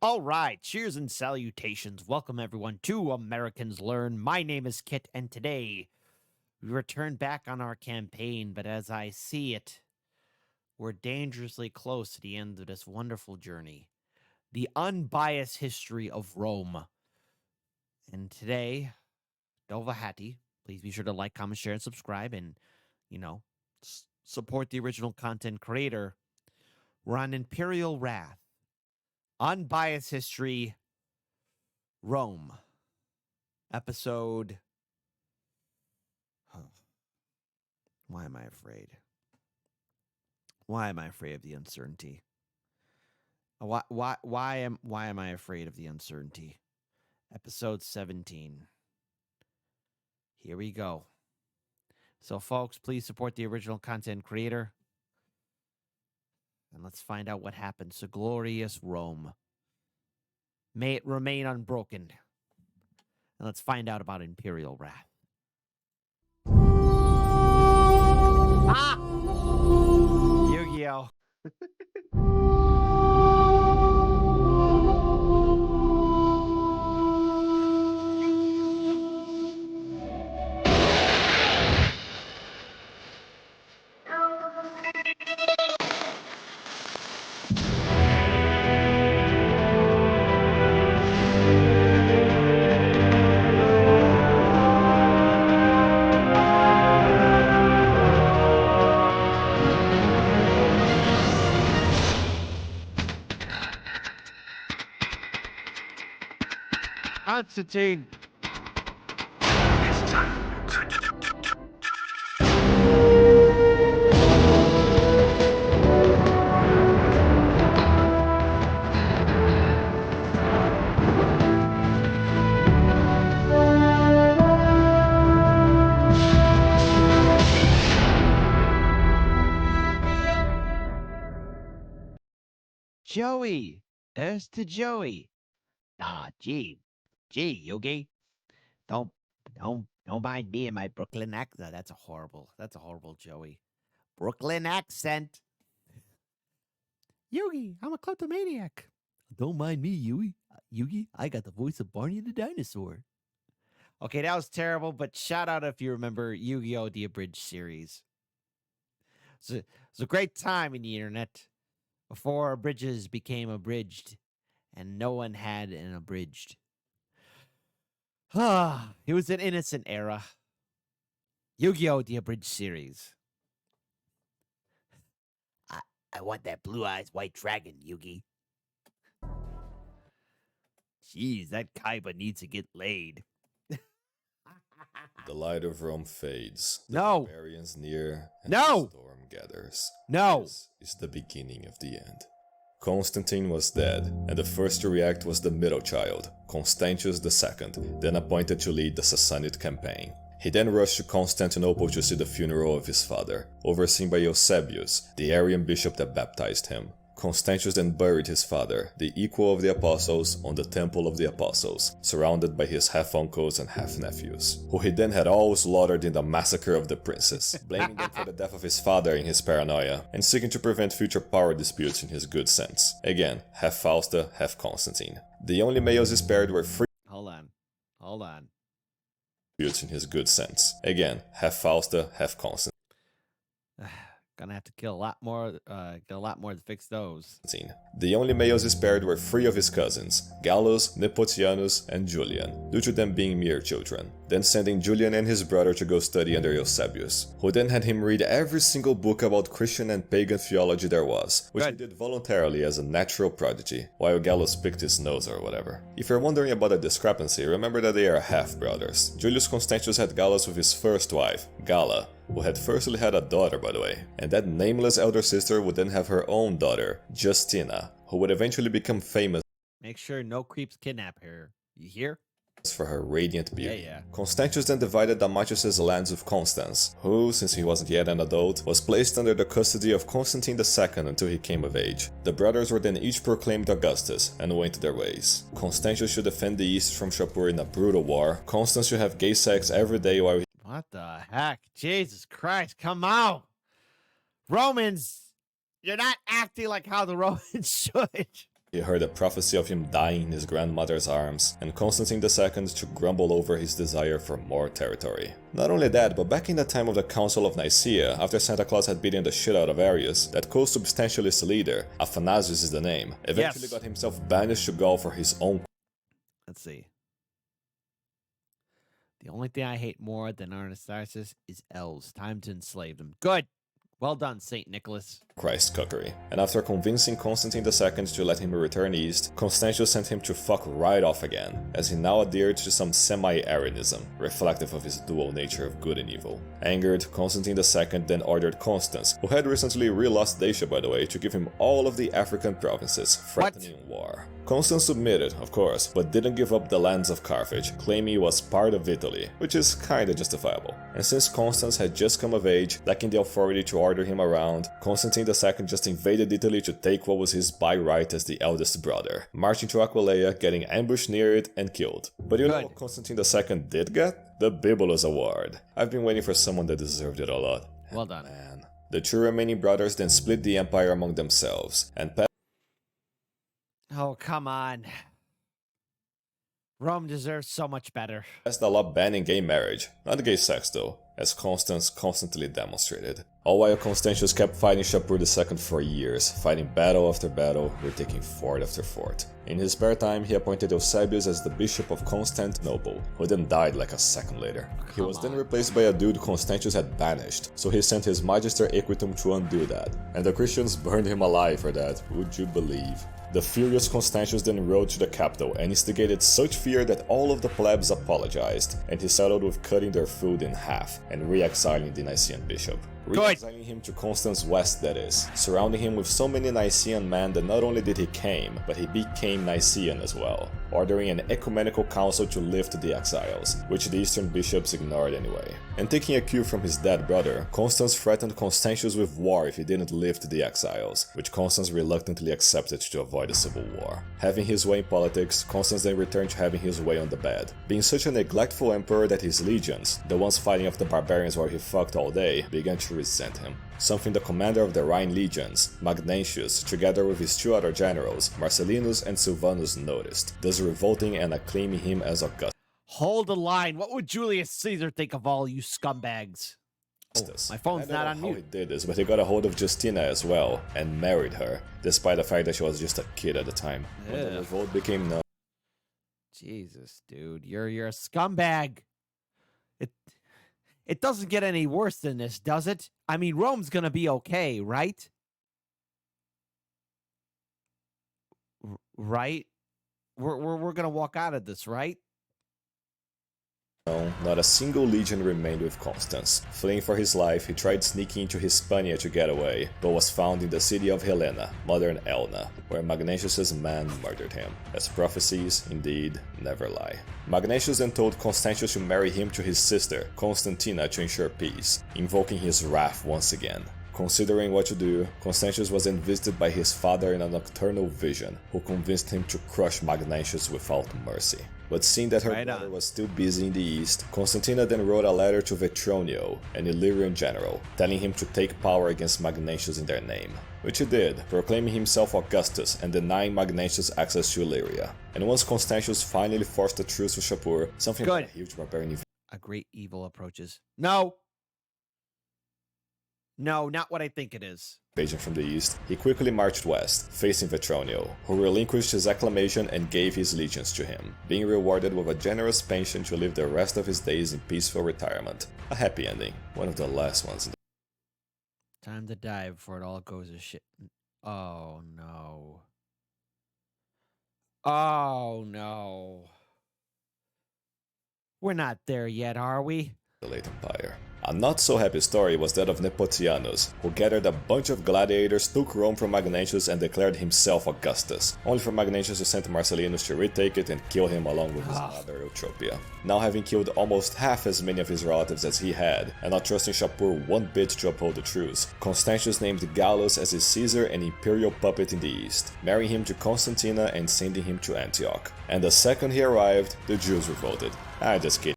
All right, cheers and salutations. Welcome everyone to Americans Learn. My name is Kit, and today we return back on our campaign, but as I see it, we're dangerously close to the end of this wonderful journey. The unbiased history of Rome. And today, Dovahati, please be sure to like, comment, share, and subscribe, and, support the original content creator. We're on Imperial Wrath. Unbiased history, Rome. Episode. Why am I afraid? Why am I afraid of the uncertainty? Why am I afraid of the uncertainty? Episode 17. Here we go. So, folks, please support the original content creator. And let's find out what happens to glorious Rome. May it remain unbroken. And let's find out about Imperial Wrath. Ah! Yu-Gi-Oh! Constantine! Joey! There's to Joey. Gee, Yogi. Don't mind me and my Brooklyn accent. That's a horrible Joey. Brooklyn accent. Yugi, I'm a kleptomaniac. Don't mind me, Yugi, I got the voice of Barney the dinosaur. Okay, that was terrible, but shout out if you remember Yu-Gi-Oh! The Abridged series. It's a great time in the internet before abridges became abridged and no one had an abridged. It was an innocent era. Yu-Gi-Oh! The Abridged series. I want that blue eyes white dragon, Yugi. Jeez, that Kaiba needs to get laid. The light of Rome fades. The No. barbarians near, and No. the storm gathers. No. This is the beginning of the end. Constantine was dead, and the first to react was the middle child, Constantius II, then appointed to lead the Sassanid campaign. He then rushed to Constantinople to see the funeral of his father, overseen by Eusebius, the Arian bishop that baptized him. Constantius then buried his father, the equal of the apostles, on the Temple of the Apostles, surrounded by his half-uncles and half-nephews, who he then had all slaughtered in the massacre of the princes, blaming them for the death of his father in his paranoia, and seeking to prevent future power disputes in his good sense. Again, half Fausta, half Constantine. The only males he spared were free Hold on. in his good sense. Again, half Fausta, half Constantine. Gonna have to kill a lot more, get a lot more to fix those. The only males he spared were 3 of his cousins, Gallus, Nepotianus, and Julian, due to them being mere children, then sending Julian and his brother to go study under Eusebius, who then had him read every single book about Christian and pagan theology there was, which he did voluntarily as a natural prodigy, while Gallus picked his nose or whatever. If you're wondering about the discrepancy, remember that they are half-brothers. Julius Constantius had Gallus with his first wife, Galla, who had firstly had a daughter, by the way, and that nameless elder sister would then have her own daughter, Justina, who would eventually become famous. Make sure no creeps kidnap her. You hear? For her radiant beauty. Yeah. Constantius then divided Damatius' lands with Constans, who, since he wasn't yet an adult, was placed under the custody of Constantine II until he came of age. The brothers were then each proclaimed Augustus and went their ways. Constantius should defend the east from Shapur in a brutal war. Constans should have gay sex every day while he... What the heck? Jesus Christ, come on! Romans, you're not acting like how the Romans should. He heard a prophecy of him dying in his grandmother's arms, and Constantine II to grumble over his desire for more territory. Not only that, but back in the time of the Council of Nicaea, after Santa Claus had beaten the shit out of Arius, that co-substantialist leader, Athanasius is the name, eventually got himself banished to Gaul for his own. Let's see. The only thing I hate more than Anastarchus is elves. Time to enslave them. Good. Well done, St. Nicholas. Christ cookery. And after convincing Constantine II to let him return east, Constantius sent him to fuck right off again, as he now adhered to some semi-Arianism, reflective of his dual nature of good and evil. Angered, Constantine II then ordered Constans, who had recently re-lost Dacia by the way, to give him all of the African provinces, threatening war. Constans submitted, of course, but didn't give up the lands of Carthage, claiming it was part of Italy, which is kinda justifiable. And since Constans had just come of age, lacking the authority to order him around, Constantine II just invaded Italy to take what was his by right as the eldest brother, marching to Aquileia, getting ambushed near it and killed. But you know what Constantine II did get? The Bibulus Award. I've been waiting for someone that deserved it a lot. Well done. Man. The two remaining brothers then split the empire among themselves, and Oh, come on. Rome deserves so much better. passed a law banning gay marriage, not gay sex though, as Constans constantly demonstrated. All while Constantius kept fighting Shapur II for years, fighting battle after battle, retaking fort after fort. In his spare time, he appointed Eusebius as the Bishop of Constantinople, who then died like a second later. He was then replaced by a dude Constantius had banished, so he sent his Magister Equitum to undo that. And the Christians burned him alive for that, would you believe? The furious Constantius then rode to the capital and instigated such fear that all of the plebs apologized, and he settled with cutting their food in half and re-exiling the Nicene bishop. Re-exiling him to Constance West, that is, surrounding him with so many Nicene men that not only did he came, but he became Nicene as well, ordering an ecumenical council to lift the exiles, which the Eastern bishops ignored anyway. And taking a cue from his dead brother, Constans threatened Constantius with war if he didn't lift the exiles, which Constans reluctantly accepted to avoid a civil war. Having his way in politics, Constans then returned to having his way on the bed, being such a neglectful emperor that his legions, the ones fighting off the barbarians while he fucked all day, began to resent him. Something the commander of the Rhine legions, Magnentius, together with his two other generals, Marcellinus and Silvanus, noticed, thus revolting and acclaiming him as Augustus. Hold the line. What would Julius Caesar think of all you scumbags? Oh, my phone's not on mute. I don't know how he mute. did this, but he got a hold of Justina as well, and married her, despite the fact that she was just a kid at the time. When the revolt became known. Jesus, dude, you're a scumbag. It doesn't get any worse than this, does it? I mean, Rome's gonna be okay, right? Right? We're gonna walk out of this, right? No, not a single legion remained with Constans. Fleeing for his life, he tried sneaking into Hispania to get away, but was found in the city of Helena, modern Elna, where Magnentius' men murdered him, as prophecies, indeed, never lie. Magnentius then told Constantius to marry him to his sister, Constantina, to ensure peace, invoking his wrath once again. Considering what to do, Constantius was then visited by his father in a nocturnal vision, who convinced him to crush Magnentius without mercy. But seeing that her brother was still busy in the east, Constantina then wrote a letter to Vetronio, an Illyrian general, telling him to take power against Magnentius in their name. Which he did, proclaiming himself Augustus and denying Magnentius access to Illyria. And once Constantius finally forced a truce with Shapur, something like a huge barbarian A great evil approaches. No! No, not what I think it is. invasion from the east, he quickly marched west, facing Vetronio, who relinquished his acclamation and gave his legions to him, being rewarded with a generous pension to live the rest of his days in peaceful retirement. A happy ending, one of the last ones in the Time to die before it all goes to shit. Oh, no. Oh, no. We're not there yet, are we? late empire. A not-so-happy story was that of Nepotianus, who gathered a bunch of gladiators, took Rome from Magnentius and declared himself Augustus, only for Magnentius to send Marcellinus to retake it and kill him along with his mother Eutropia. Now having killed almost half as many of his relatives as he had, and not trusting Shapur one bit to uphold the truce, Constantius named Gallus as his Caesar and Imperial puppet in the east, marrying him to Constantina and sending him to Antioch. And the second he arrived, the Jews revolted. Just kidding.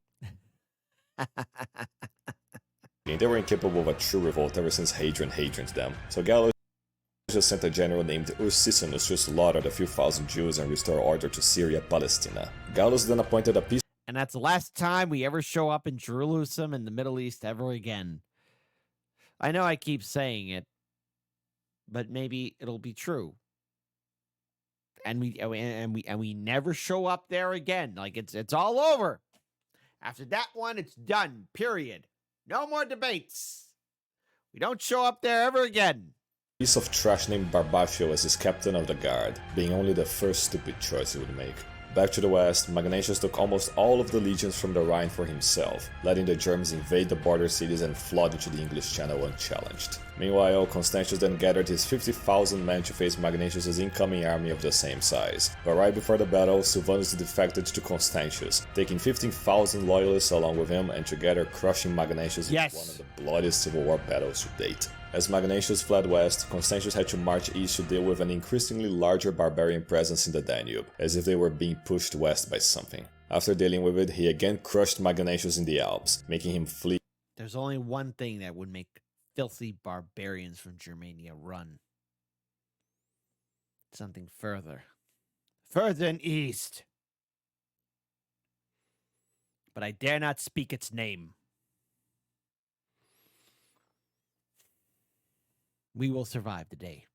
They were incapable of a true revolt ever since Hadrian to them, so Gallus just sent a general named Ursicinus to slaughter the few thousand Jews and restore order to Syria, Palestina. Gallus then appointed a peace. And that's the last time we ever show up in Jerusalem in the Middle East ever again. I know I keep saying it, but maybe it'll be true. And we never show up there again. Like it's all over. After that one, it's done. Period. No more debates. We don't show up there ever again. Piece of trash named Barbatio as his captain of the guard, being only the first stupid choice he would make. Back to the west, Magnentius took almost all of the legions from the Rhine for himself, letting the Germans invade the border cities and flood into the English Channel unchallenged. Meanwhile, Constantius then gathered his 50,000 men to face Magnentius' incoming army of the same size. But right before the battle, Silvanus defected to Constantius, taking 15,000 loyalists along with him and together crushing Magnentius in one of the bloodiest civil war battles to date. As Magnentius fled west, Constantius had to march east to deal with an increasingly larger barbarian presence in the Danube, as if they were being pushed west by something. After dealing with it, he again crushed Magnentius in the Alps, making him flee. There's only one thing that would make filthy barbarians from Germania run. Something further. Further and east. But I dare not speak its name. We will survive the day.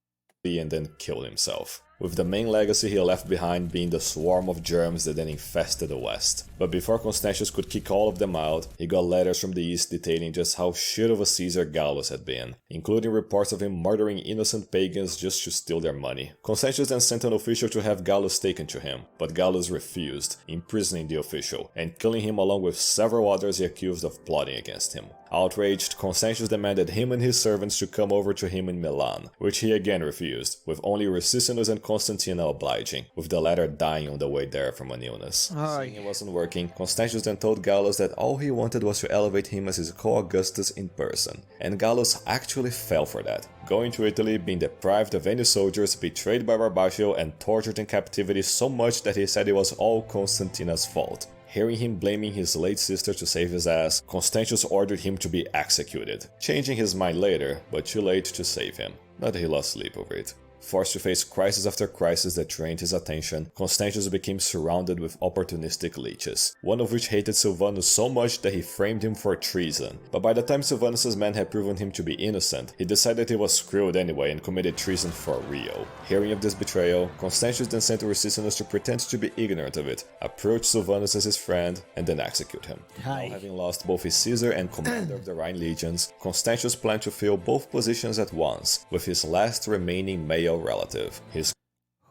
And then killed himself, with the main legacy he left behind being the swarm of germs that then infested the west. But before Constantius could kick all of them out, he got letters from the east detailing just how shit of a Caesar Gallus had been, including reports of him murdering innocent pagans just to steal their money. Constantius then sent an official to have Gallus taken to him, but Gallus refused, imprisoning the official, and killing him along with several others he accused of plotting against him. Outraged, Constantius demanded him and his servants to come over to him in Milan, which he again refused, with only Ursicinus and Constantina obliging, with the latter dying on the way there from an illness. Seeing it wasn't working, Constantius then told Gallus that all he wanted was to elevate him as his co-Augustus in person, and Gallus actually fell for that, going to Italy, being deprived of any soldiers, betrayed by Barbatio, and tortured in captivity so much that he said it was all Constantina's fault. Hearing him blaming his late sister to save his ass, Constantius ordered him to be executed, changing his mind later, but too late to save him. Not that he lost sleep over it. Forced to face crisis after crisis that drained his attention, Constantius became surrounded with opportunistic leeches, one of which hated Silvanus so much that he framed him for treason. But by the time Silvanus' men had proven him to be innocent, he decided he was screwed anyway and committed treason for real. Hearing of this betrayal, Constantius then sent Ursicinus to pretend to be ignorant of it, approach Silvanus as his friend, and then execute him. Now having lost both his Caesar and commander of the Rhine legions, Constantius planned to fill both positions at once, with his last remaining male relative, his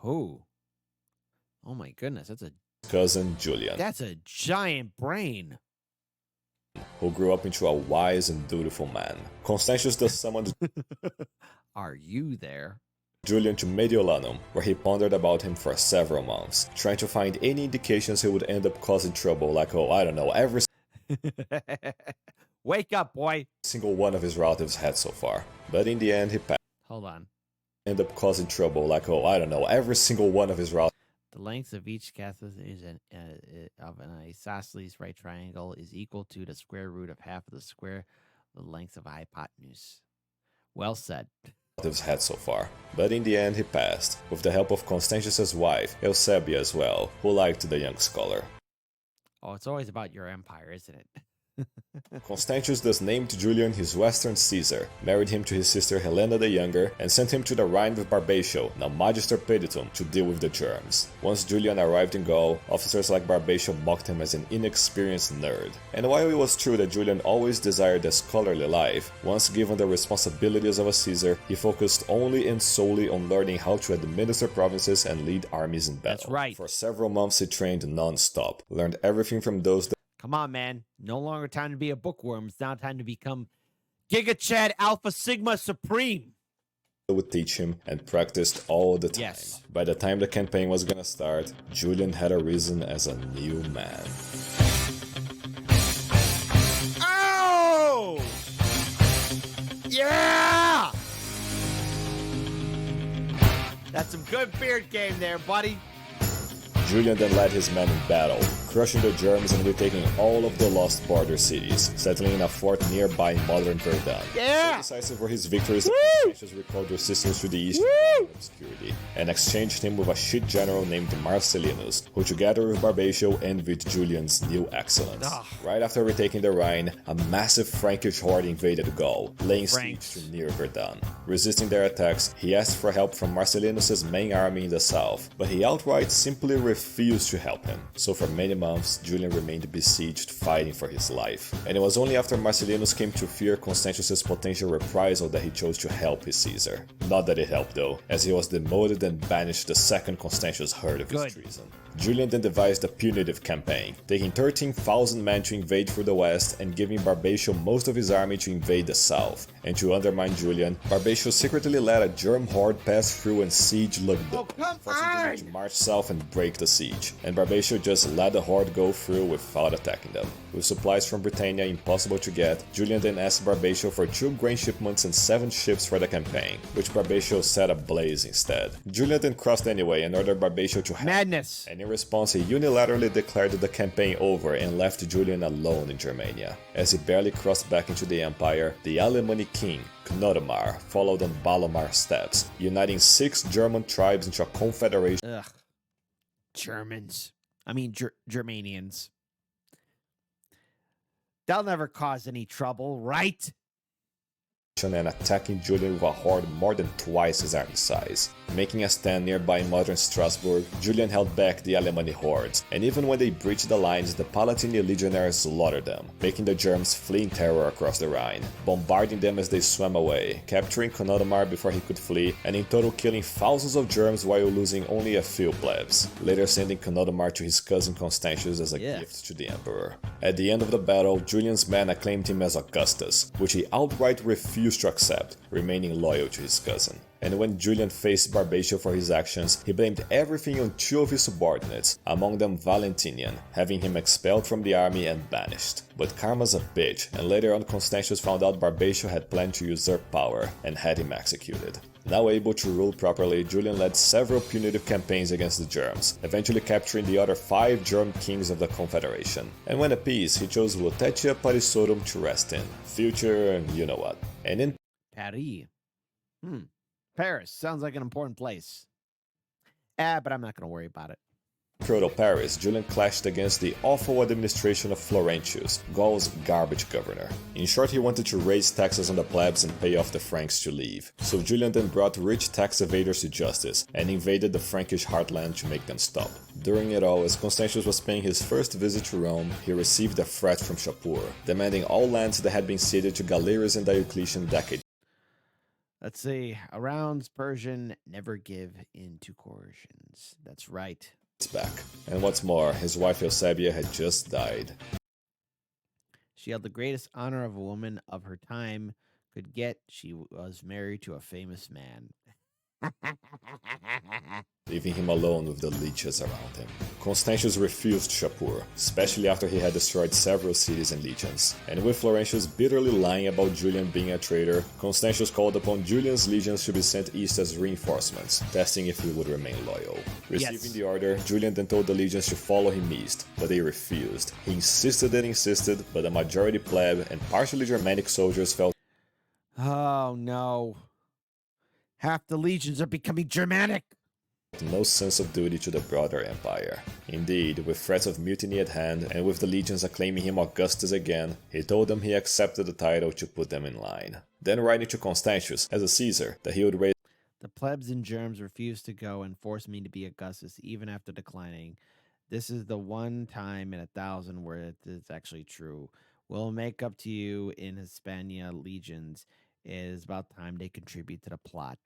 oh my goodness, that's a cousin Julian. That's a giant brain. Who grew up into a wise and dutiful man. Constantius thus summoned Are you there? Julian to Mediolanum, where he pondered about him for several months, trying to find any indications he would end up causing trouble, like, oh, I don't know, every Wake up, boy. Single one of his relatives had so far. But in the end, he passed. Hold on. End up causing trouble, like, oh, I don't know, every single one of his relatives. The length of each cathode is of an isosceles right triangle is equal to the square root of half of the square of the length of a hypotenuse. Well said. Had so far, but in the end he passed, with the help of Constantius' wife, Eusebia as well, who liked the young scholar. Oh, it's always about your empire, isn't it? Constantius thus named Julian his Western Caesar, married him to his sister Helena the Younger, and sent him to the Rhine with Barbatio, now Magister Peditum, to deal with the germs. Once Julian arrived in Gaul, officers like Barbatio mocked him as an inexperienced nerd. And while it was true that Julian always desired a scholarly life, once given the responsibilities of a Caesar, he focused only and solely on learning how to administer provinces and lead armies in battle. That's right. For several months he trained non-stop, learned everything from those that Come on, man. No longer time to be a bookworm. It's now time to become Giga Chad Alpha Sigma Supreme. Would teach him and practiced all the time. Yes. By the time the campaign was gonna start, Julian had arisen as a new man. Oh! Yeah! That's some good beard game there, buddy. Julian then led his men in battle, crushing the Germs and retaking all of the lost border cities, settling in a fort nearby modern Verdun. So decisive were his victories that Constantius recalled resistance to the east in obscurity, and exchanged him with a shit general named Marcellinus, who together with Barbatio envied Julian's new excellence. Right after retaking the Rhine, a massive Frankish horde invaded Gaul, laying siege to near Verdun. Resisting their attacks, he asked for help from Marcellinus' main army in the south, but he outright simply refused to help him. So for many months, Julian remained besieged, fighting for his life. And it was only after Marcellinus came to fear Constantius' potential reprisal that he chose to help his Caesar. Not that it helped though, as he was demoted and banished the second Constantius heard of his treason. Julian then devised a punitive campaign, taking 13,000 men to invade through the west and giving Barbatio most of his army to invade the south. And to undermine Julian, Barbatio secretly let a Germ horde pass through and siege Lugdunum, forcing Julian to march south and break the siege. And Barbatio just let the horde go through without attacking them. With supplies from Britannia impossible to get, Julian then asked Barbatio for 2 grain shipments and 7 ships for the campaign, which Barbatio set ablaze instead. Julian then crossed anyway and ordered Barbatio to help. Madness! And in response, he unilaterally declared the campaign over and left Julian alone in Germania. As he barely crossed back into the empire, the Alemanni king, Cnodomar, followed on Balomar's steps, uniting 6 German tribes into a confederation. Ugh. Germans. I mean, Germanians. They'll never cause any trouble, right? And attacking Julian with a horde more than twice his army size. Making a stand nearby modern Strasbourg, Julian held back the Alemanni hordes, and even when they breached the lines, the Palatine legionaries slaughtered them, making the Germs flee in terror across the Rhine, bombarding them as they swam away, capturing Cnodomar before he could flee, and in total killing thousands of Germs while losing only a few plebs, later sending Cnodomar to his cousin Constantius as a gift to the emperor. At the end of the battle, Julian's men acclaimed him as Augustus, which he outright refused to accept, remaining loyal to his cousin. And when Julian faced Barbatio for his actions, he blamed everything on 2 of his subordinates, among them Valentinian, having him expelled from the army and banished. But karma's a bitch, and later on Constantius found out Barbatio had planned to usurp power and had him executed. Now able to rule properly, Julian led several punitive campaigns against the Germs, eventually capturing the other 5 Germ kings of the Confederation. And when at peace, he chose Lutetia Parisorum to rest in. Future, you know what. And in Paris. Paris. Sounds like an important place. But I'm not going to worry about it. Proto-Paris, Julian clashed against the awful administration of Florentius, Gaul's garbage governor. In short, he wanted to raise taxes on the plebs and pay off the Franks to leave. So Julian then brought rich tax evaders to justice and invaded the Frankish heartland to make them stop. During it all, as Constantius was paying his first visit to Rome, he received a threat from Shapur, demanding all lands that had been ceded to Galerius and Diocletian decades. Let's see. Around's Persian never give in to coercions. That's right. Back. And what's more, his wife Eusebia had just died. She held the greatest honor of a woman of her time could get. She was married to a famous man. Leaving him alone with the leeches around him. Constantius refused Shapur, especially after he had destroyed several cities and legions. And with Florentius bitterly lying about Julian being a traitor, Constantius called upon Julian's legions to be sent east as reinforcements, testing if he would remain loyal. Receiving the order, Julian then told the legions to follow him east, but they refused. He insisted and insisted, but the majority pleb and partially Germanic soldiers felt. Oh no. Half the legions are becoming Germanic. No sense of duty to the broader empire. Indeed, with threats of mutiny at hand, and with the legions acclaiming him Augustus again, he told them he accepted the title to put them in line. Then writing to Constantius, as a Caesar, that he would raise. The plebs and Germs refused to go and forced me to be Augustus even after declining. This is the one time in 1,000 where it is actually true. We'll make up to you in Hispania legions. It is about time they contribute to the plot.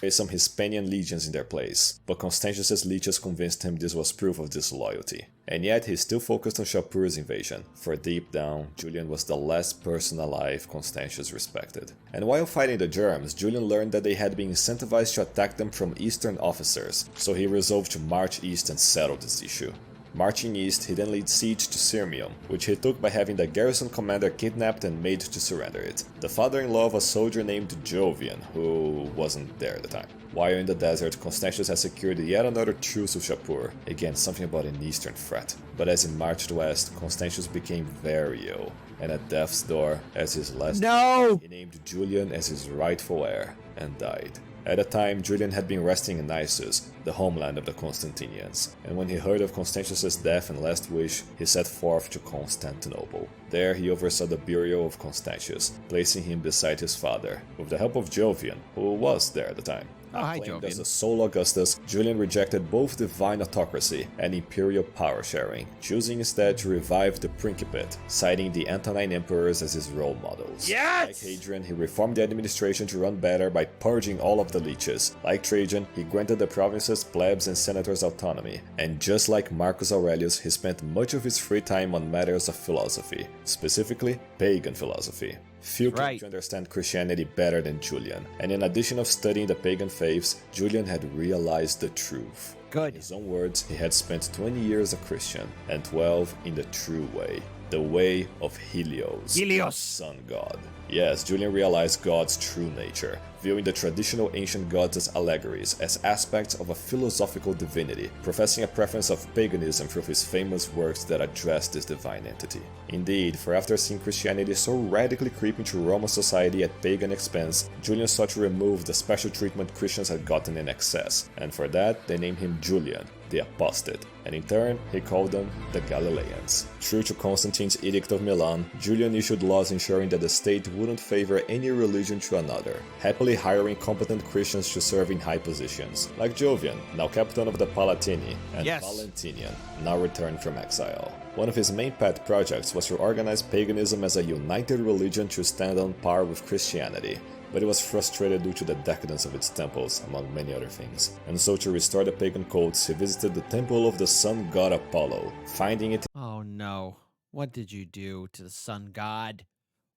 Some Hispanian legions in their place, but Constantius' leeches convinced him this was proof of disloyalty. And yet he still focused on Shapur's invasion, for deep down, Julian was the last person alive Constantius respected. And while fighting the Germs, Julian learned that they had been incentivized to attack them from eastern officers, so he resolved to march east and settle this issue. Marching east, he then laid siege to Sirmium, which he took by having the garrison commander kidnapped and made to surrender it. The father-in-law of a soldier named Jovian, who wasn't there at the time. While in the desert, Constantius had secured yet another truce with Shapur, again something about an eastern threat. But as he marched west, Constantius became very ill, and at death's door, as his last he named Julian as his rightful heir, and died. At the time, Julian had been resting in Issus, the homeland of the Constantinians, and when he heard of Constantius' death and last wish, he set forth to Constantinople. There he oversaw the burial of Constantius, placing him beside his father, with the help of Jovian, who was there at the time. Oh, hi, Claimed Jovian. as the sole Augustus, Julian rejected both divine autocracy and imperial power sharing, choosing instead to revive the Principate, citing the Antonine emperors as his role models. Yes! Like Hadrian, he reformed the administration to run better by purging all of the leeches. Like Trajan, he granted the provinces, plebs, and senators autonomy. And just like Marcus Aurelius, he spent much of his free time on matters of philosophy, specifically pagan philosophy. Few came to understand Christianity better than Julian, and in addition of studying the pagan faiths, Julian had realized the truth. Good. In his own words, he had spent 20 years a Christian, and 12 in the true way, the way of Helios, sun god. Yes, Julian realized God's true nature, viewing the traditional ancient gods as allegories, as aspects of a philosophical divinity, professing a preference of paganism through his famous works that address this divine entity. Indeed, for after seeing Christianity so radically creep into Roman society at pagan expense, Julian sought to remove the special treatment Christians had gotten in excess, and for that they named him Julian, the Apostate, and in turn he called them the Galileans. True to Constantine's Edict of Milan, Julian issued laws ensuring that the state wouldn't favor any religion to another, happily hiring competent Christians to serve in high positions, like Jovian, now captain of the Palatini, and Valentinian, now returned from exile. One of his main pet projects was to organize paganism as a united religion to stand on par with Christianity, but it was frustrated due to the decadence of its temples, among many other things. And so to restore the pagan cults, he visited the temple of the sun god Apollo, finding it Oh no. What did you do to the sun god?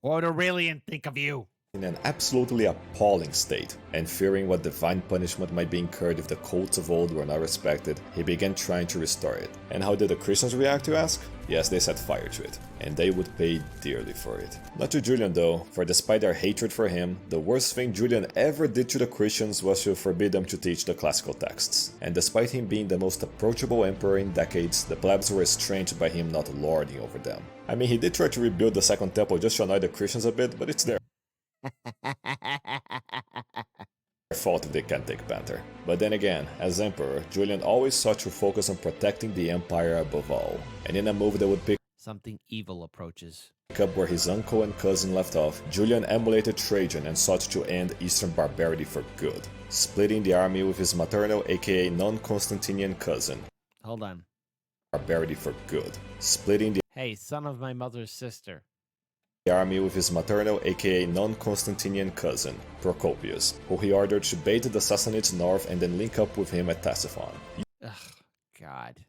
What would Aurelian think of you? in an absolutely appalling state, and fearing what divine punishment might be incurred if the cults of old were not respected, he began trying to restore it. And how did the Christians react, you ask? Yes, they set fire to it, and they would pay dearly for it. Not to Julian though, for despite their hatred for him, the worst thing Julian ever did to the Christians was to forbid them to teach the classical texts. And despite him being the most approachable emperor in decades, the plebs were estranged by him not lording over them. I mean, he did try to rebuild the Second Temple just to annoy the Christians a bit, but it's their fault if they can't take banter. But then again, as emperor, Julian always sought to focus on protecting the empire above all, and in a move that would pick Something evil approaches. up where his uncle and cousin left off, Julian emulated Trajan and sought to end Eastern barbarity for good, splitting the army with his maternal aka non-Constantinian cousin. Hold on. Barbarity for good, splitting the Hey, son of my mother's sister. army with his maternal aka non-Constantinian cousin, Procopius, who he ordered to bait the Sassanids north and then link up with him at Ctesiphon. Ugh, God.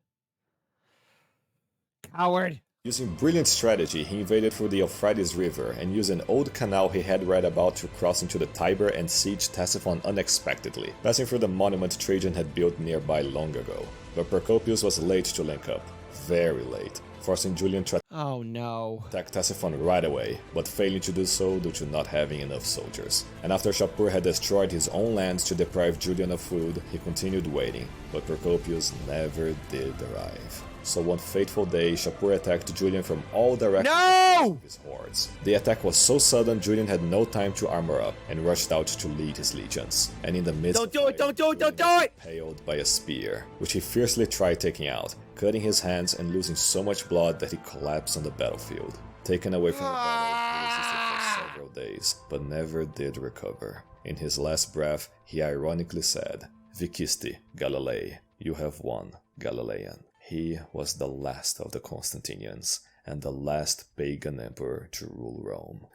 Coward! Using brilliant strategy, he invaded through the Euphrates River and used an old canal he had read about to cross into the Tiber and siege Ctesiphon unexpectedly, passing through the monument Trajan had built nearby long ago. But Procopius was late to link up, very late, forcing Julian to Oh no. attack Ctesiphon right away, but failing to do so due to not having enough soldiers. And after Shapur had destroyed his own lands to deprive Julian of food, he continued waiting, but Procopius never did arrive. So one fateful day, Shapur attacked Julian from all directions with his hordes. The attack was so sudden, Julian had no time to armor up and rushed out to lead his legions. And in the midst of Don't do it! impaled by a spear, which he fiercely tried taking out, cutting his hands and losing so much blood that he collapsed on the battlefield. Taken away from the battle, he resisted for several days, but never did recover. In his last breath, he ironically said, "Vicisti, Galilei, you have won, Galilean." He was the last of the Constantinians, and the last pagan emperor to rule Rome.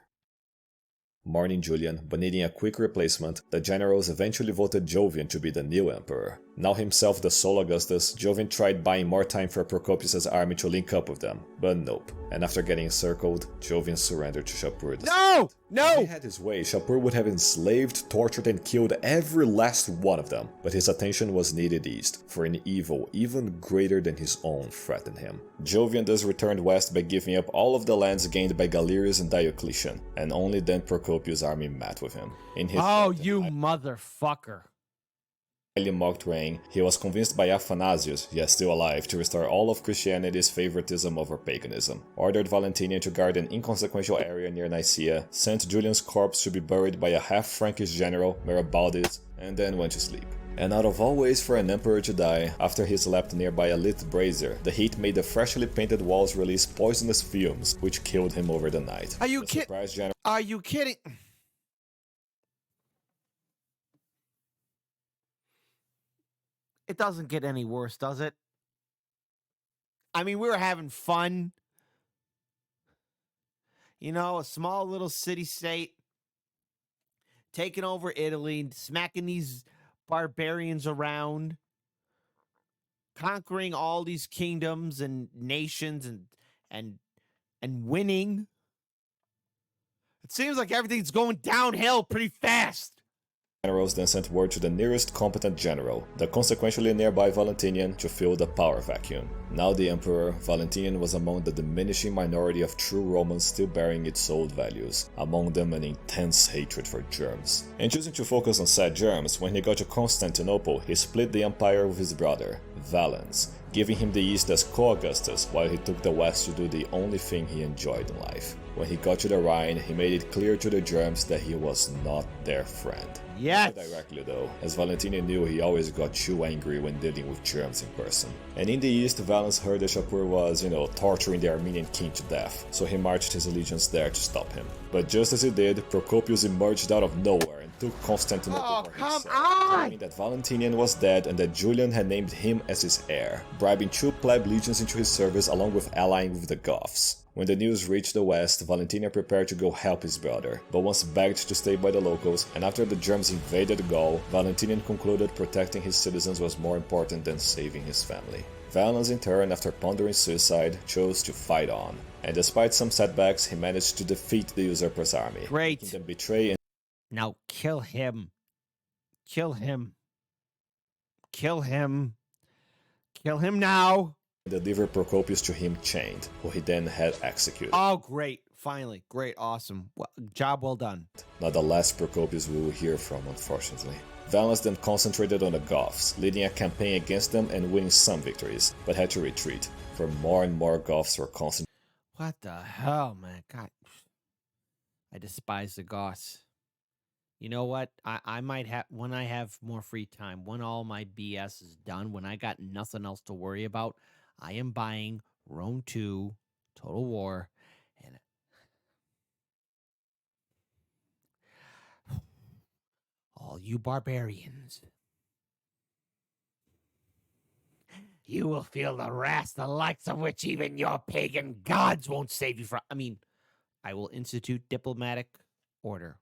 Mourning Julian, but needing a quick replacement, the generals eventually voted Jovian to be the new emperor. Now himself the sole Augustus, Jovian tried buying more time for Procopius' army to link up with them, but nope. And after getting encircled, Jovian surrendered to Shapur the If he No! had his way, Shapur would have enslaved, tortured, and killed every last one of them, but his attention was needed east, for an evil even greater than his own threatened him. Jovian thus returned west by giving up all of the lands gained by Galerius and Diocletian, and only then Procopius' army met with him. In his You motherfucker. highly mocked reign, he was convinced by Athanasius, yes still alive, to restore all of Christianity's favoritism over paganism, ordered Valentinian to guard an inconsequential area near Nicaea, sent Julian's corpse to be buried by a half-Frankish general, Meribaldis, and then went to sleep. And out of all ways for an emperor to die, after he slept nearby a lit brazier, the heat made the freshly painted walls release poisonous fumes, which killed him over the night. Are you kidding? It doesn't get any worse, does it? I mean, we were having fun. You know, a small little city-state taking over Italy, smacking these barbarians around, conquering all these kingdoms and nations and winning. It seems like everything's going downhill pretty fast. Generals then sent word to the nearest competent general, the consequentially nearby Valentinian, to fill the power vacuum. Now the emperor, Valentinian was among the diminishing minority of true Romans still bearing its old values, among them an intense hatred for germs. And choosing to focus on said germs, when he got to Constantinople, he split the empire with his brother, Valens, giving him the east as co-Augustus, while he took the west to do the only thing he enjoyed in life. When he got to the Rhine, he made it clear to the germs that he was not their friend. Yes. Not directly though, as Valentinian knew he always got too angry when dealing with germs in person. And in the east, Valens heard that Shapur was, torturing the Armenian king to death, so he marched his legions there to stop him. But just as he did, Procopius emerged out of nowhere and took Constantinople for himself, claiming that Valentinian was dead and that Julian had named him as his heir, bribing 2 pleb legions into his service along with allying with the Goths. When the news reached the west, Valentinian prepared to go help his brother, but once begged to stay by the locals, and after the germs invaded Gaul, Valentinian concluded protecting his citizens was more important than saving his family. Valens in turn, after pondering suicide, chose to fight on, and despite some setbacks, he managed to defeat the usurper's army, Great. making them betray and Now kill him. Kill him. Kill him. Kill him now. deliver Procopius to him chained, who he then had executed. Oh, great. Finally. Great. Awesome. Job well done. Not the last Procopius we will hear from, unfortunately. Valens then concentrated on the Goths, leading a campaign against them and winning some victories, but had to retreat, for more and more Goths were concentrated. What the hell, man? God. I despise the Goths. You know what? I might have, when I have more free time, when all my BS is done, when I got nothing else to worry about, I am buying Rome 2, Total War, and all you barbarians, you will feel the wrath, the likes of which even your pagan gods won't save you from. I mean, I will institute diplomatic order.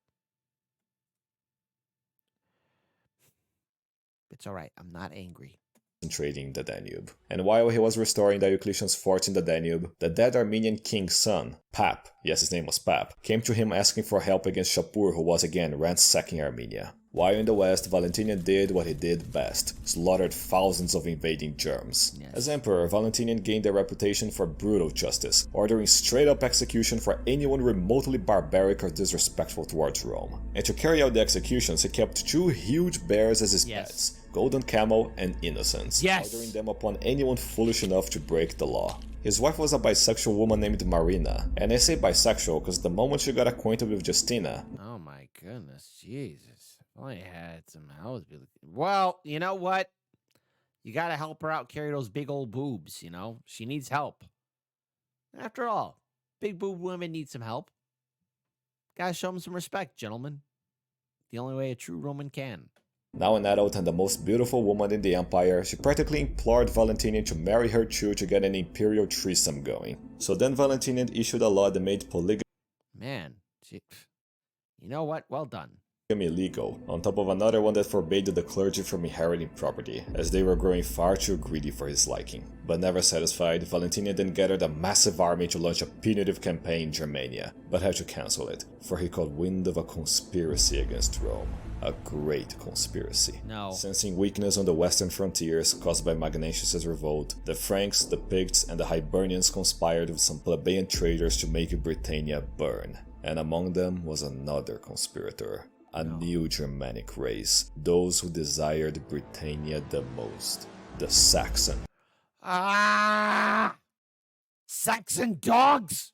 It's all right. I'm not angry. Concentrating the Danube. And while he was restoring Diocletian's forts in the Danube, the dead Armenian king's son, Pap, yes, his name was Pap, came to him asking for help against Shapur, who was again ransacking Armenia. While in the west, Valentinian did what he did best, slaughtered thousands of invading germs. Yes. As emperor, Valentinian gained a reputation for brutal justice, ordering straight-up execution for anyone remotely barbaric or disrespectful towards Rome. And to carry out the executions, he kept 2 huge bears as his pets, Golden Camel and Innocence, ordering them upon anyone foolish enough to break the law. His wife was a bisexual woman named Marina, and I say bisexual because the moment she got acquainted with Justina... Oh my goodness, Jesus. If I had some help. Well, you know what? You gotta help her out carry those big old boobs, you know? She needs help. After all, big boob women need some help. Gotta show them some respect, gentlemen. The only way a true Roman can. Now an adult and the most beautiful woman in the empire, she practically implored Valentinian to marry her too to get an imperial threesome going. So then Valentinian issued a law that made polygamy Man, you know what? Well done. illegal, on top of another one that forbade the clergy from inheriting property, as they were growing far too greedy for his liking. But never satisfied, Valentinian then gathered a massive army to launch a punitive campaign in Germania, but had to cancel it, for he caught wind of a conspiracy against Rome. A great conspiracy. No. Sensing weakness on the western frontiers caused by Magnentius' revolt, the Franks, the Picts, and the Hibernians conspired with some plebeian traders to make Britannia burn. And among them was another conspirator. A new Germanic race, those who desired Britannia the most, the Saxon. Ah! Saxon dogs!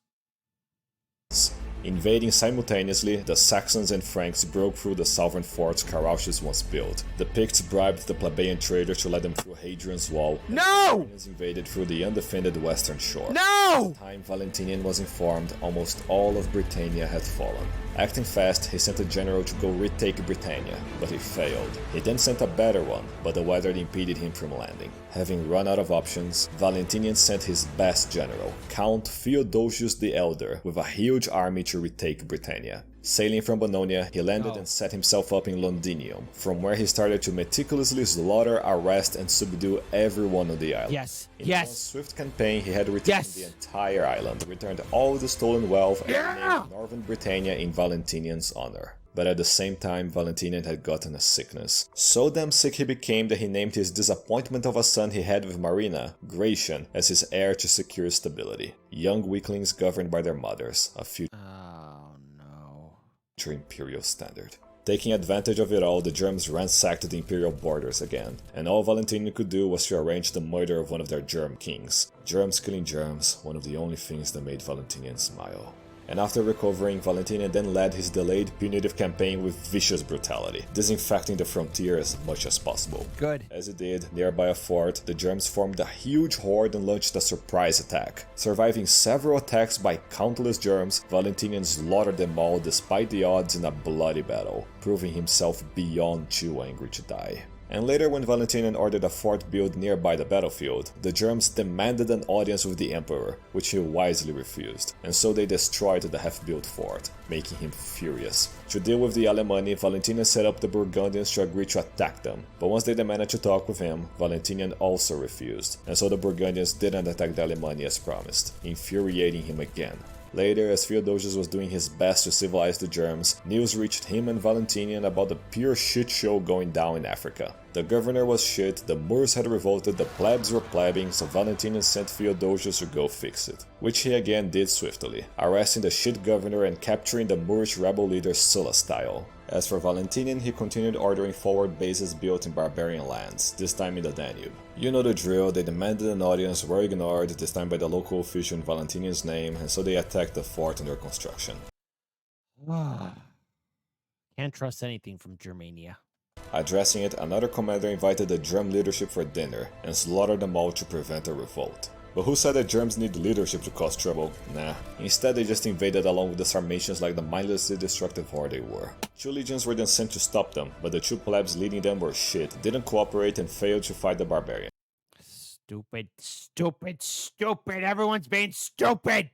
Invading simultaneously, the Saxons and Franks broke through the southern forts Carausius once built. The Picts bribed the plebeian traders to let them through Hadrian's Wall. No! The Hibernians invaded through the undefended western shore. No! By the time Valentinian was informed, almost all of Britannia had fallen. Acting fast, he sent a general to go retake Britannia, but he failed. He then sent a better one, but the weather impeded him from landing. Having run out of options, Valentinian sent his best general, Count Theodosius the Elder, with a huge army to retake Britannia. Sailing from Bononia, he landed and set himself up in Londinium, from where he started to meticulously slaughter, arrest, and subdue everyone on the island. Yes. In one swift campaign, he had retaken the entire island, returned all the stolen wealth, and named Northern Britannia in Valentinian's honor. But at the same time, Valentinian had gotten a sickness. So damn sick he became that he named his disappointment of a son he had with Marina, Gratian, as his heir to secure stability. Young weaklings governed by their mothers, a future imperial standard. Taking advantage of it all, the Germs ransacked the imperial borders again, and all Valentinian could do was to arrange the murder of one of their germ kings. Germs killing germs, one of the only things that made Valentinian smile. And after recovering, Valentinian then led his delayed punitive campaign with vicious brutality, disinfecting the frontier as much as possible. Good. As he did, nearby a fort, the Germs formed a huge horde and launched a surprise attack. Surviving several attacks by countless Germs, Valentinian slaughtered them all despite the odds in a bloody battle, proving himself beyond too angry to die. And later, when Valentinian ordered a fort built nearby the battlefield, the Germs demanded an audience with the emperor, which he wisely refused, and so they destroyed the half-built fort, making him furious. To deal with the Alemanni, Valentinian set up the Burgundians to agree to attack them, but once they demanded to talk with him, Valentinian also refused, and so the Burgundians didn't attack the Alemanni as promised, infuriating him again. Later, as Theodosius was doing his best to civilize the Germs, news reached him and Valentinian about the pure shit show going down in Africa. The governor was shit, the Moors had revolted, the plebs were plebbing, so Valentinian sent Theodosius to go fix it, which he again did swiftly, arresting the shit governor and capturing the Moorish rebel leader Sulla style. As for Valentinian, he continued ordering forward bases built in barbarian lands, this time in the Danube. You know the drill, they demanded an audience, were ignored, this time by the local official in Valentinian's name, and so they attacked the fort under construction. Can't trust anything from Germania. Addressing it, another commander invited the Germ leadership for dinner, and slaughtered them all to prevent a revolt. But who said that Germs need leadership to cause trouble? Nah. Instead, they just invaded along with the Sarmatians like the mindlessly destructive horde they were. 2 legions were then sent to stop them, but the 2 plebs leading them were shit, didn't cooperate, and failed to fight the barbarians. Stupid, stupid, stupid. Everyone's being stupid!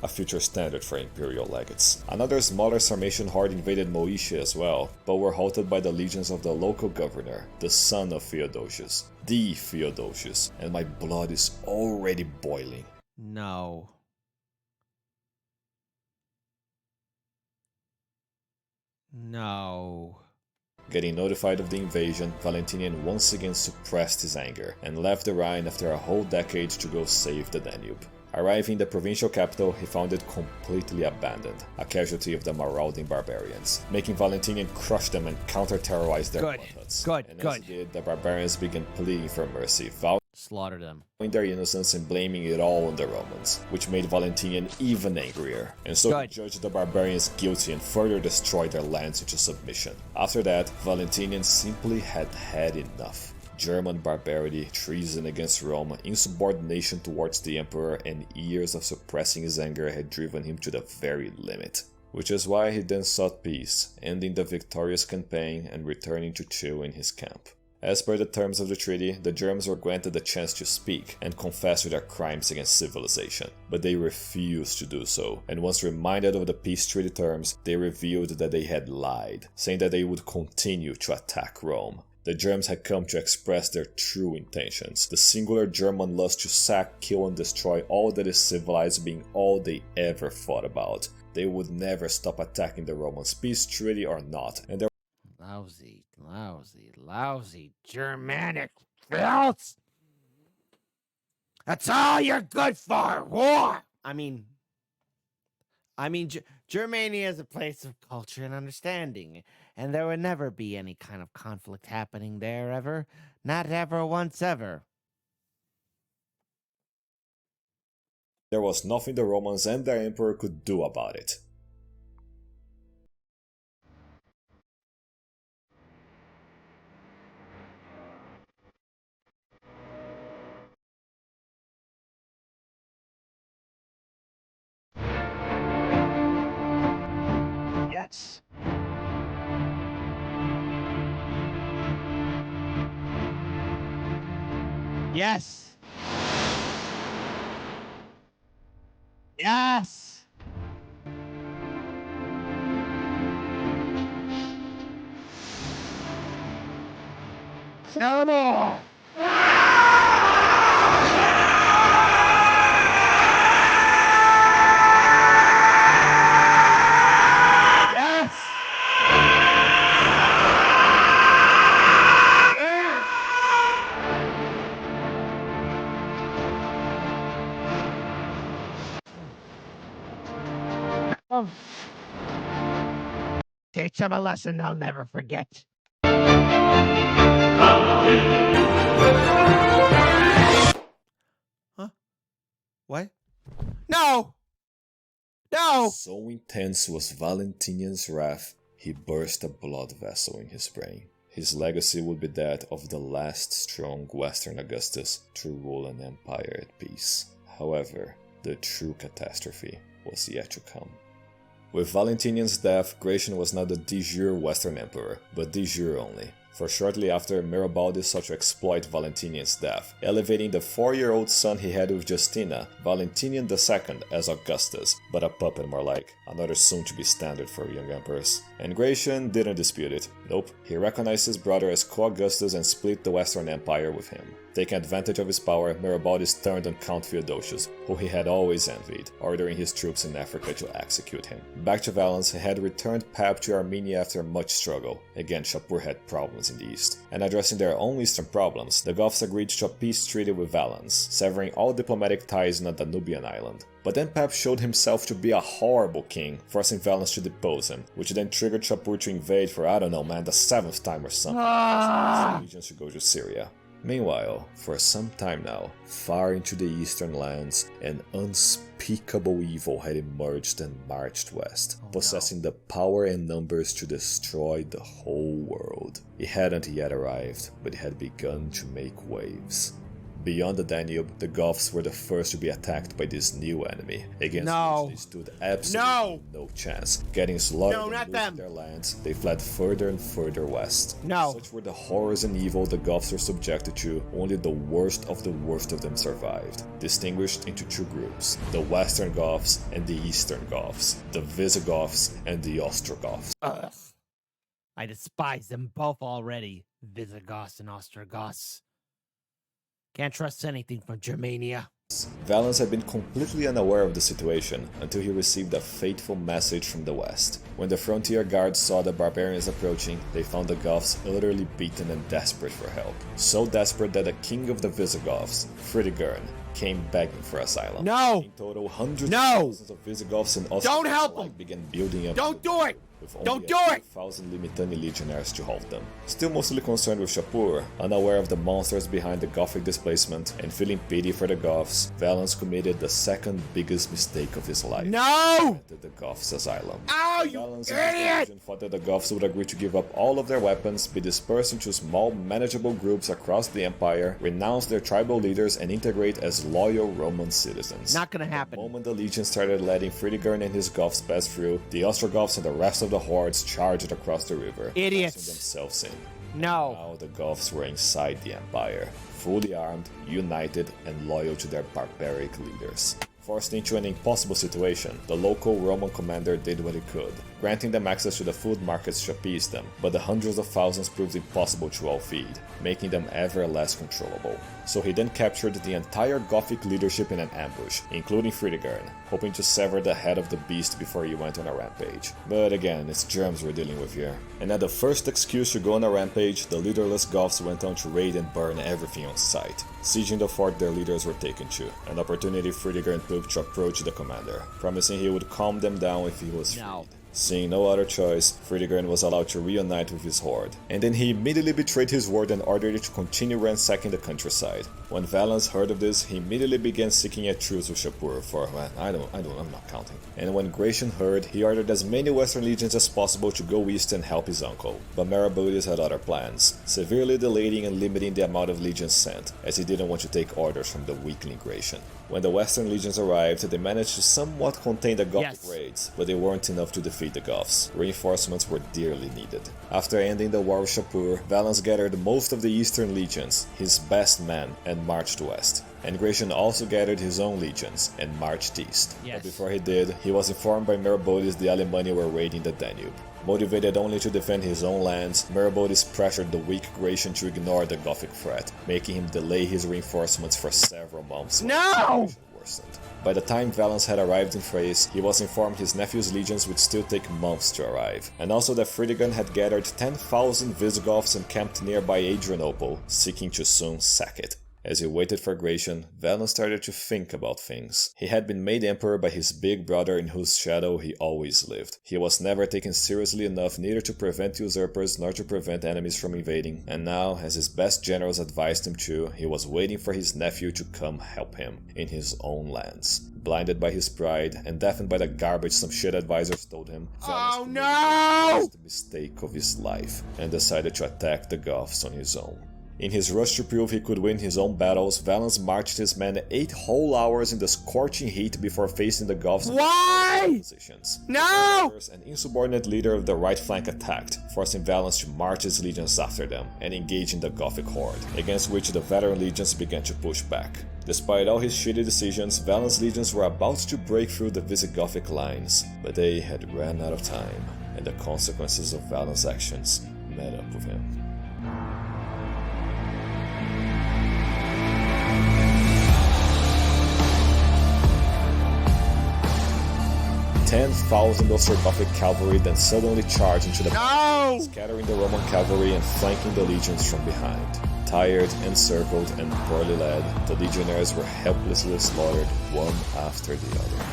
A future standard for Imperial legates. Another smaller Sarmatian horde invaded Moesia as well, but were halted by the legions of the local governor, the son of Theodosius, the Theodosius, and my blood is already boiling. No. No. Getting notified of the invasion, Valentinian once again suppressed his anger, and left the Rhine after a whole decade to go save the Danube. Arriving in the provincial capital, he found it completely abandoned, a casualty of the marauding barbarians, making Valentinian crush them and counter-terrorize their huts. And as he did, the barbarians began pleading for mercy, slaughter them, their innocence and blaming it all on the Romans, which made Valentinian even angrier, and so he judged the barbarians guilty and further destroyed their lands into submission. After that, Valentinian simply had had enough. German barbarity, treason against Rome, insubordination towards the emperor, and years of suppressing his anger had driven him to the very limit. Which is why he then sought peace, ending the victorious campaign and returning to chill in his camp. As per the terms of the treaty, the Germans were granted the chance to speak and confess to their crimes against civilization, but they refused to do so, and once reminded of the peace treaty terms, they revealed that they had lied, saying that they would continue to attack Rome. The Germans had come to express their true intentions, the singular German lust to sack, kill and destroy all that is civilized being all they ever thought about. They would never stop attacking the Romans, peace treaty or not, and their Lousy Germanic filth! That's all you're good for, war! I mean, Germania is a place of culture and understanding, and there would never be any kind of conflict happening there ever. Not ever once ever. there was nothing the Romans and their emperor could do about it. Yes. Yes. Yes. No. Yes. Teach them a lesson they'll never forget. Huh? What? No! No! So intense was Valentinian's wrath, he burst a blood vessel in his brain. His legacy would be that of the last strong Western Augustus to rule an empire at peace. However, the true catastrophe was yet to come. With Valentinian's death, Gratian was not the de jure Western emperor, but de jure only. For shortly after, Mirabaldi sought to exploit Valentinian's death, elevating the 4-year-old son he had with Justina, Valentinian II, as Augustus, but a puppet more like, another soon-to-be standard for young emperors. And Gratian didn't dispute it. Nope, he recognized his brother as co-Augustus and split the Western Empire with him. Taking advantage of his power, Mirabaldi turned on Count Theodosius, who he had always envied, ordering his troops in Africa to execute him. Back to Valens, he had returned Pap to Armenia after much struggle. Again, Shapur had problems in the east. And addressing their own eastern problems, the Goths agreed to a peace treaty with Valens, severing all diplomatic ties in a Danubian island. But then Pap showed himself to be a horrible king, forcing Valens to depose him, which then triggered Shapur to invade for, I don't know man, the 7th time or something. His legions to go to Syria. Meanwhile, for some time now, far into the eastern lands, an unspeakable evil had emerged and marched west, possessing the power and numbers to destroy the whole world. It hadn't yet arrived, but it had begun to make waves. Beyond the Danube, the Goths were the first to be attacked by this new enemy, against which they stood absolutely no chance. Getting slaughtered and losing their lands, they fled further and further west. Such were the horrors and evil the Goths were subjected to, only the worst of them survived, distinguished into two groups, the Western Goths and the Eastern Goths, the Visigoths and the Ostrogoths. Ugh. I despise them both already, Visigoths and Ostrogoths. Can't trust anything from Germania. Valens had been completely unaware of the situation until he received a fateful message from the west. When the frontier guards saw the barbarians approaching, they found the Goths utterly beaten and desperate for help. So desperate that the king of the Visigoths, Fritigern, came begging for asylum. No! In total, hundreds of thousands of Visigoths and Ostrogoths began building up. Don't do it! Don't do it! 1,000 Limitani legionaries to halt them. Still mostly concerned with Shapur, unaware of the monsters behind the Gothic displacement, and feeling pity for the Goths, Valens committed the second biggest mistake of his life. No! The Goths' asylum. Ow, you Valens idiot! thought that the Goths would agree to give up all of their weapons, be dispersed into small, manageable groups across the empire, renounce their tribal leaders, and integrate as loyal Roman citizens. Not gonna happen. The moment the legion started letting Fritigern and his Goths pass through, the Ostrogoths and the rest of the hordes charged across the river, Idiots. forcing themselves in. No. Now the Goths were inside the empire, fully armed, united, and loyal to their barbaric leaders. Forced into an impossible situation, the local Roman commander did what he could, granting them access to the food markets to appease them, but the hundreds of thousands proved impossible to all feed, making them ever less controllable. So he then captured the entire Gothic leadership in an ambush, including Fritigern, hoping to sever the head of the beast before he went on a rampage. But again, it's germs we're dealing with here. And at the first excuse to go on a rampage, the leaderless Goths went on to raid and burn everything on sight, sieging the fort their leaders were taken to, an opportunity Fritigern took to approach the commander, promising he would calm them down if he was freed. Seeing no other choice, Fritigern was allowed to reunite with his horde, and then he immediately betrayed his word and ordered it to continue ransacking the countryside. When Valens heard of this, he immediately began seeking a truce with Shapur for, I'm not counting. And when Gratian heard, he ordered as many western legions as possible to go east and help his uncle. But Marabodes had other plans, severely delaying and limiting the amount of legions sent, as he didn't want to take orders from the weakling Gratian. When the western legions arrived, they managed to somewhat contain the Gothic raids, but they weren't enough to defeat the Goths. Reinforcements were dearly needed. After ending the war with Shapur, Valens gathered most of the eastern legions, his best men, and marched west. And Gratian also gathered his own legions and marched east. But before he did, he was informed by Marabodes the Alemanni were raiding the Danube. Motivated only to defend his own lands, Marabodes pressured the weak Gratian to ignore the Gothic threat, making him delay his reinforcements for several months. No! By the time Valens had arrived in Thrace, he was informed his nephew's legions would still take months to arrive, and also that Fritigern had gathered 10,000 Visigoths encamped nearby Adrianople, seeking to soon sack it. As he waited for Gratian, Valens started to think about things. He had been made emperor by his big brother in whose shadow he always lived. He was never taken seriously enough neither to prevent usurpers nor to prevent enemies from invading, and now, as his best generals advised him to, he was waiting for his nephew to come help him, in his own lands. Blinded by his pride and deafened by the garbage some shit advisors told him, Valens made the mistake of his life and decided to attack the Goths on his own. In his rush to prove he could win his own battles, Valens marched his men 8 whole hours in the scorching heat before facing the Goths. Why? Positions. No! An insubordinate leader of the right flank attacked, forcing Valens to march his legions after them and engage in the Gothic horde, against which the veteran legions began to push back. Despite all his shitty decisions, Valens' legions were about to break through the Visigothic lines, but they had ran out of time, and the consequences of Valens' actions met up with him. 10,000 Ostrogothic cavalry then suddenly charged into the battle, scattering the Roman cavalry and flanking the legions from behind. Tired, encircled, and poorly led, the legionaries were helplessly slaughtered one after the other.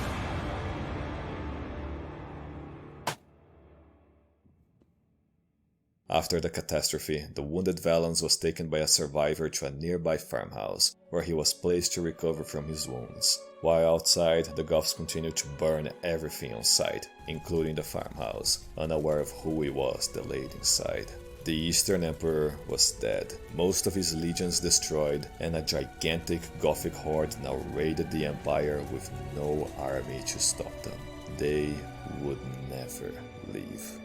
After the catastrophe, the wounded Valens was taken by a survivor to a nearby farmhouse, where he was placed to recover from his wounds. While outside, the Goths continued to burn everything on sight, including the farmhouse, unaware of who he was delayed inside. The Eastern Emperor was dead, most of his legions destroyed, and a gigantic Gothic horde now raided the empire with no army to stop them. They would never leave.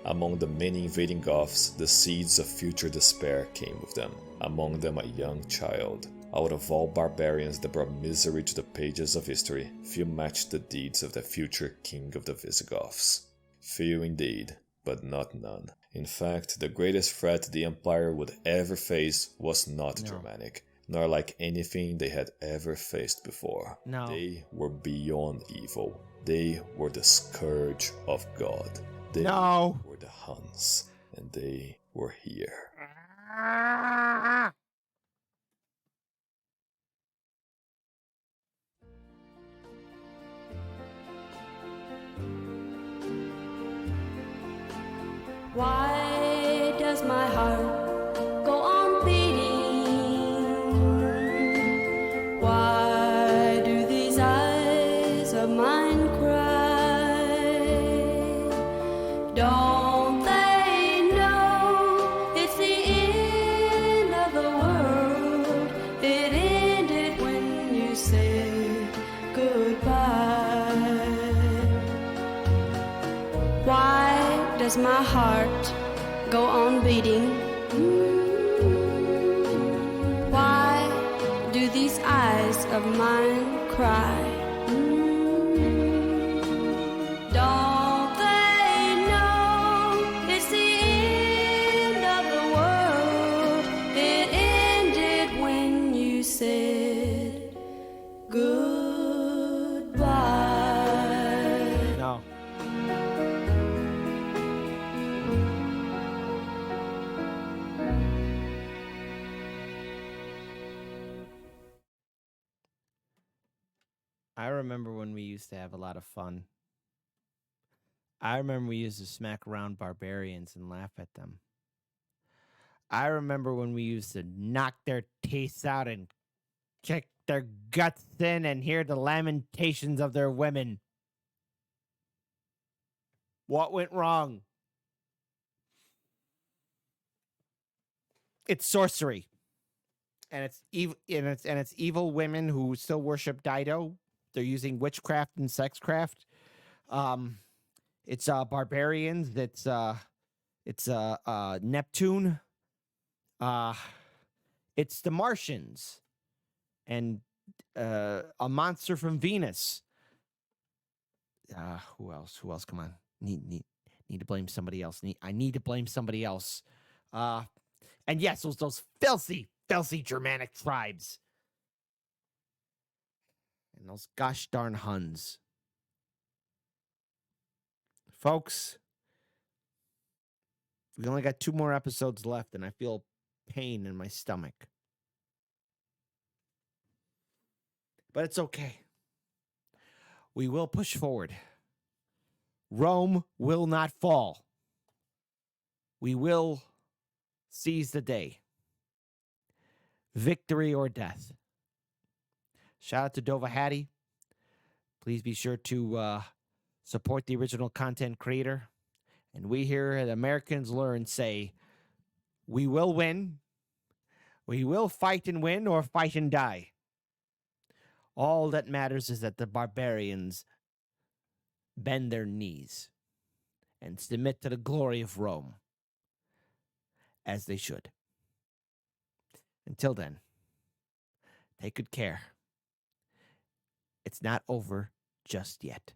Among the many invading Goths, the seeds of future despair came with them, among them a young child. Out of all barbarians that brought misery to the pages of history, few matched the deeds of the future king of the Visigoths. Few indeed, but not none. In fact, the greatest threat the empire would ever face was not Germanic, nor like anything they had ever faced before. They were beyond evil. They were the scourge of God. They were the Huns, and they were here. Why does my heart go on beating? Why do these eyes of mine cry? Don't they know it's the end of the world? It ended when you said goodbye. Why does my heart go on beating? Why do these eyes of mine cry? Don't they know it's the end of the world? It ended when you said goodbye. No. I remember when we used to have a lot of fun. I remember we used to smack around barbarians and laugh at them. I remember when we used to knock their teeth out and kick their guts in and hear the lamentations of their women. What went wrong? It's sorcery. And it's evil, and it's evil women who still worship Dido. They're using witchcraft and sexcraft. It's barbarians. It's Neptune. It's the Martians, and a monster from Venus. Who else? Who else? Come on, need to blame somebody else. I need to blame somebody else. And yes, those filthy Germanic tribes. And those gosh darn Huns. Folks, we only got 2 more episodes left, and I feel pain in my stomach. But it's okay. We will push forward. Rome will not fall. We will seize the day. Victory or death. Shout out to Dova Hattie. Please be sure to support the original content creator. And we here at Americans Learn say, we will win. We will fight and win or fight and die. All that matters is that the barbarians bend their knees and submit to the glory of Rome, as they should. Until then, take good care. It's not over just yet.